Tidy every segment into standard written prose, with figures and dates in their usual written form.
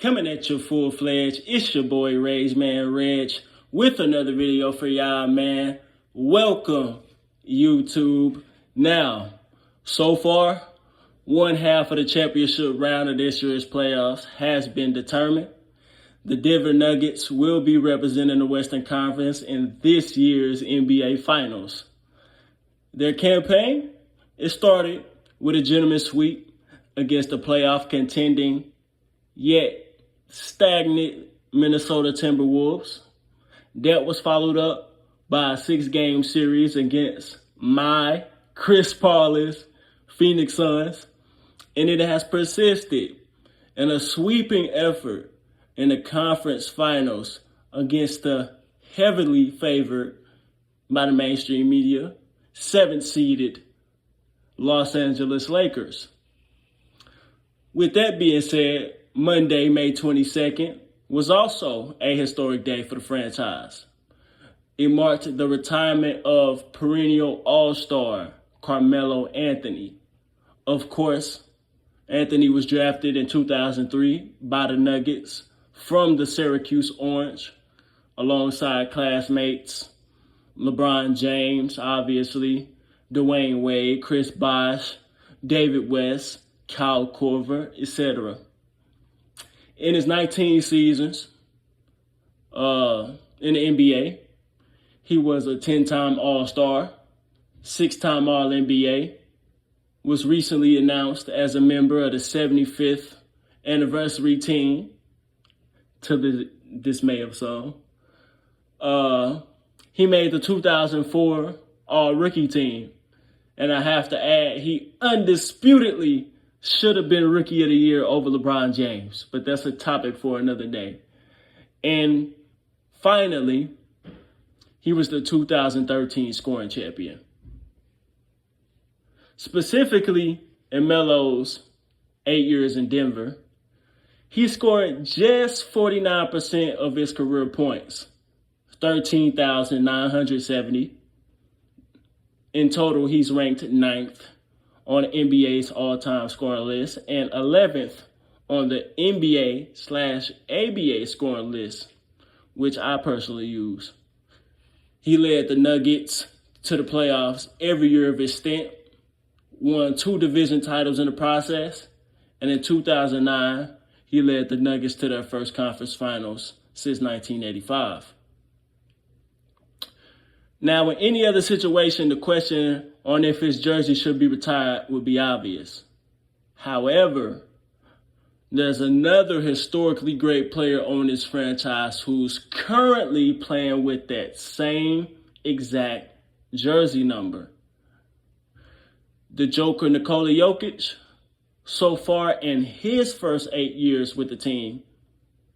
Coming at you full-fledged, it's your boy Regg, with another video for y'all, man. Welcome, YouTube. Now, so far, one half of the championship round of this year's playoffs has been determined. The Denver Nuggets will be representing the Western Conference in this year's NBA Finals. Their campaign, it started with a gentleman's sweep against the playoff contending, yet stagnant Minnesota Timberwolves. That was followed up by a 6-game series against my Chris Paul's Phoenix Suns, and it has persisted in a sweeping effort in the conference finals against the heavily favored by the mainstream media 7th-seeded Los Angeles Lakers. With that being said, Monday, May 22nd, was also a historic day for the franchise. It marked the retirement of perennial all-star Carmelo Anthony. Of course, Anthony was drafted in 2003 by the Nuggets from the Syracuse Orange, alongside classmates LeBron James, obviously, Dwayne Wade, Chris Bosh, David West, Kyle Korver, etc. In his 19 seasons in the NBA, he was a 10-time All-Star, 6-time All-NBA, was recently announced as a member of the 75th anniversary team, to the dismay of some. He made the 2004 All-Rookie team, and I have to add, he undisputedly should have been Rookie of the Year over LeBron James, but that's a topic for another day. And finally, he was the 2013 scoring champion. Specifically, in Melo's 8 years in Denver, he scored just 49% of his career points, 13,970. In total, he's ranked 9th on the NBA's all-time scoring list and 11th on the NBA/ABA scoring list, which I personally use. He led the Nuggets to the playoffs every year of his stint, won 2 division titles in the process, and in 2009, he led the Nuggets to their first conference finals since 1985. Now, in any other situation, the question on if his jersey should be retired would be obvious. However, there's another historically great player on this franchise who's currently playing with that same exact jersey number. The Joker, Nikola Jokic, so far in his first 8 years with the team,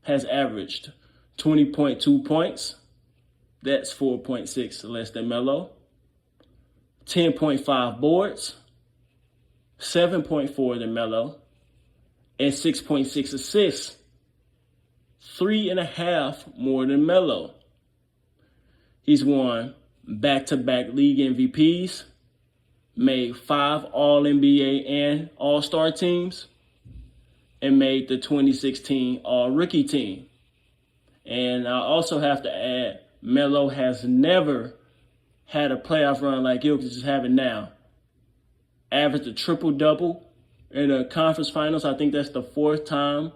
has averaged 20.2 points. That's 4.6 less than Melo. 10.5 boards, 7.4 than Melo, and 6.6 assists, 3.5 more than Melo. He's won back-to-back league MVPs, made 5 All-NBA and All-Star teams, and made the 2016 All-Rookie team. And I also have to add, Melo has never had a playoff run like Jokic is having now. Averaged a triple-double in the conference finals. I think that's the 4th time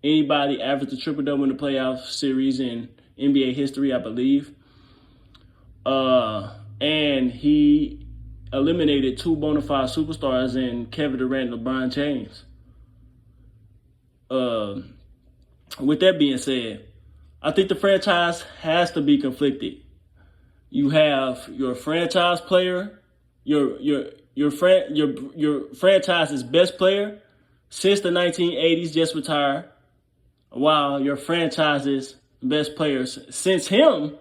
anybody averaged a triple-double in the playoff series in NBA history, I believe. And he eliminated 2 bona fide superstars in Kevin Durant and LeBron James. With that being said, I think the franchise has to be conflicted. You have your franchise player, your franchise's best player since the 1980s just retired, while your franchise's best players since him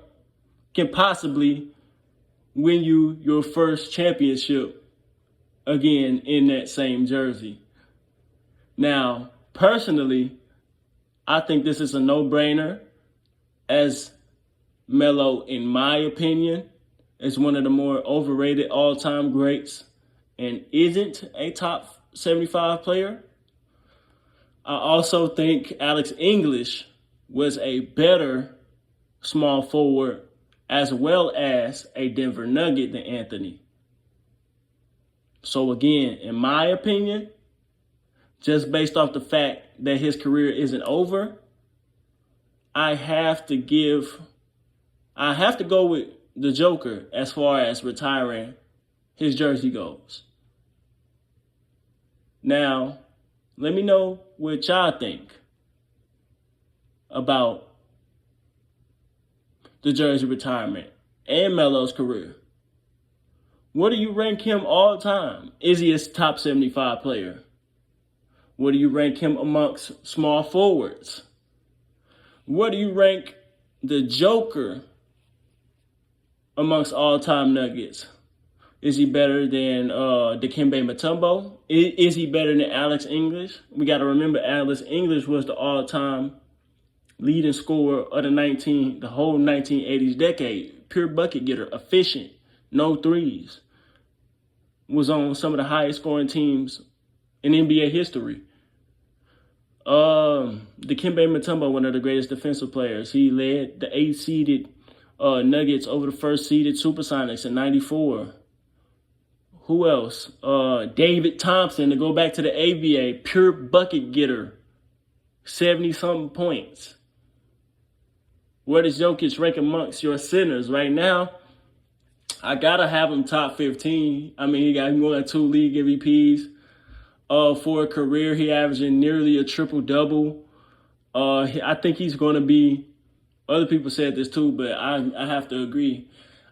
can possibly win you your first championship again in that same jersey. Now, personally, I think this is a no-brainer, as Melo, in my opinion, is one of the more overrated all-time greats and isn't a top 75 player. I also think Alex English was a better small forward as well as a Denver Nugget than Anthony. So again, in my opinion, just based off the fact that his career isn't over, I have to go with the Joker as far as retiring his jersey goes. Now, let me know what y'all think about the jersey retirement and Melo's career. What do you rank him all time? Is he a top 75 player? What do you rank him amongst small forwards? What do you rank the Joker amongst all-time Nuggets? Is he better than Dikembe Mutombo? Is he better than Alex English? We got to remember Alex English was the all-time leading scorer of the whole 1980s decade. Pure bucket getter, efficient, no threes. Was on some of the highest scoring teams in NBA history. Dikembe Mutombo, one of the greatest defensive players. He led the 8-seeded Nuggets over the first-seeded Supersonics in '94. Who else? David Thompson, to go back to the ABA, pure bucket getter, 70-something points. Where does Jokic rank amongst your centers right now? I gotta have him top 15. I mean, he got more than 2 league MVPs. For a career, he averaging nearly a triple-double. I think he's going to be, other people said this too, but I have to agree.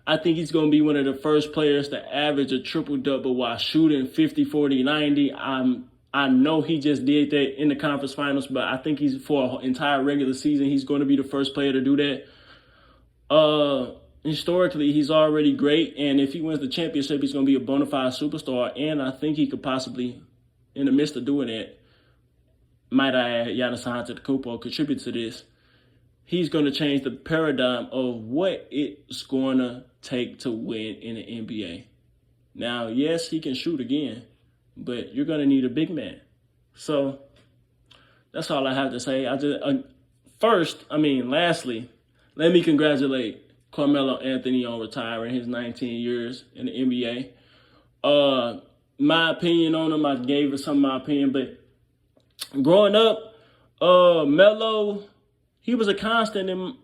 I think he's going to be one of the first players to average a triple-double while shooting 50, 40, 90. I know he just did that in the conference finals, but I think he's, for an entire regular season, he's going to be the first player to do that. Historically, he's already great, and if he wins the championship, he's going to be a bona fide superstar, and I think he could possibly, in the midst of doing it, might I add, Giannis Antetokounmpo contribute to this. He's going to change the paradigm of what it's going to take to win in the NBA. Now, yes, he can shoot again, but you're going to need a big man. So that's all I have to say. Lastly, let me congratulate Carmelo Anthony on retiring his 19 years in the NBA. My opinion on him, I gave some of my opinion, but growing up, Melo, he was a constant in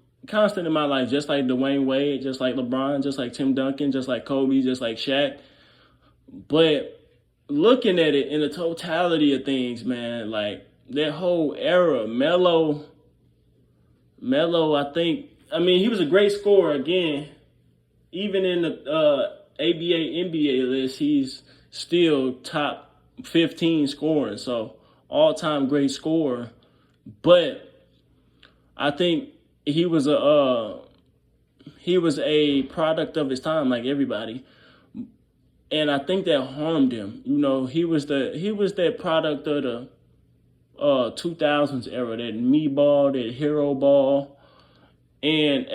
my life, just like Dwayne Wade, just like LeBron, just like Tim Duncan, just like Kobe, just like Shaq. But looking at it in the totality of things, man, like that whole era, Melo, he was a great scorer again. Even in the ABA, NBA list, he's still top 15 scoring. So all-time great scorer. But I think he was a product of his time, like everybody. And I think that harmed him. You know, he was that product of the 2000s era, that me ball, that hero ball. And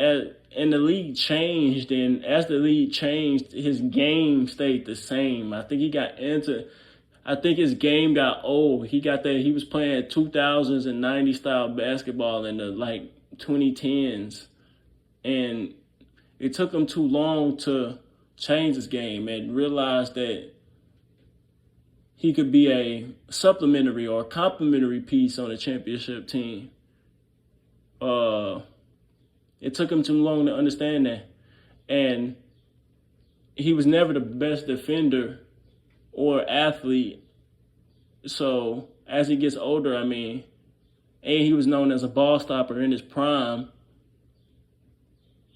the league changed, and as the league changed, his game stayed the same. I think his game got old. He was playing 2000s and 90s style basketball in the 2010s. And it took him too long to change his game and realize that he could be a supplementary or complementary piece on a championship team. It took him too long to understand that. And he was never the best defender or athlete. So as he gets older, he was known as a ball stopper in his prime.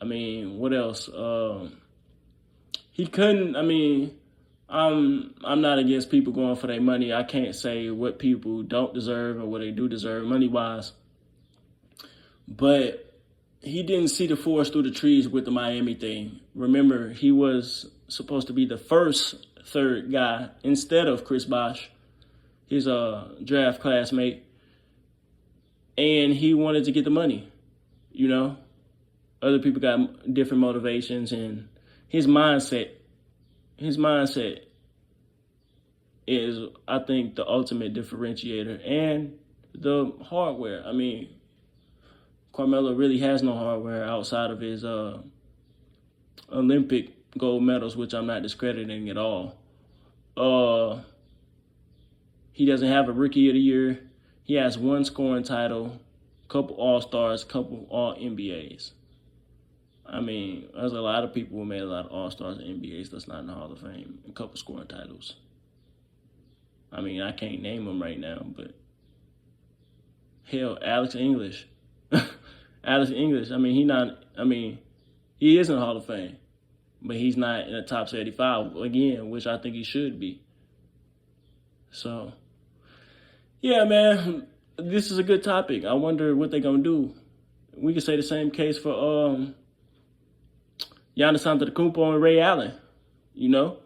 What else? He couldn't, I'm not against people going for their money. I can't say what people don't deserve or what they do deserve money-wise. But he didn't see the forest through the trees with the Miami thing. Remember, he was supposed to be the third guy instead of Chris Bosh, his draft classmate. And he wanted to get the money, you know. Other people got different motivations, and his mindset is, I think, the ultimate differentiator. And the hardware. I mean, Carmelo really has no hardware outside of his Olympic gold medals, which I'm not discrediting at all. He doesn't have a Rookie of the Year. He has one scoring title, couple All-Stars, couple All-NBAs. I mean, there's a lot of people who made a lot of All-Stars and NBAs that's not in the Hall of Fame, a couple scoring titles. I mean, I can't name them right now, but hell, Alex English. Alex English, I mean, he is in the Hall of Fame, but he's not in the top 75 again, which I think he should be. So, yeah, man, this is a good topic. I wonder what they're going to do. We could say the same case for Giannis Antetokounmpo and Ray Allen, you know,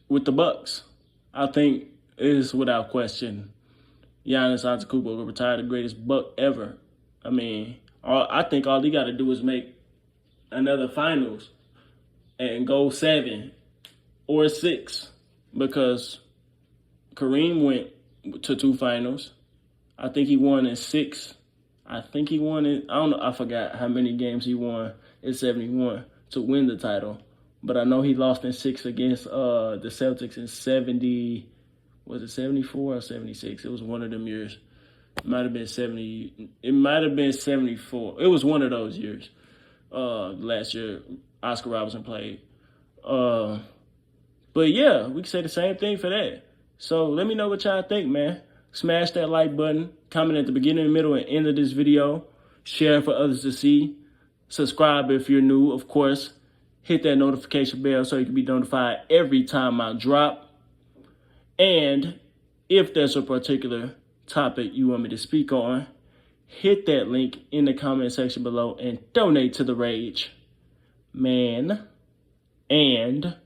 with the Bucks. I think it is without question Giannis Antetokounmpo will retire the greatest Buck ever. I mean, I think all he got to do is make another finals and go 7 or 6, because Kareem went to 2 finals. I think he won in 6. I think he won in, I don't know, I forgot how many games he won in 71 to win the title. But I know he lost in 6 against the Celtics in 70, was it 74 or 76? It was one of them years. It might have been 70. It might have been 74. It was one of those years. Last year, Oscar Robertson played. But yeah, we can say the same thing for that. So let me know what y'all think, man. Smash that like button. Comment at the beginning, middle, and end of this video. Share for others to see. Subscribe if you're new, of course. Hit that notification bell so you can be notified every time I drop. And if there's a particular topic you want me to speak on, hit that link in the comment section below and donate to the Rage Man. And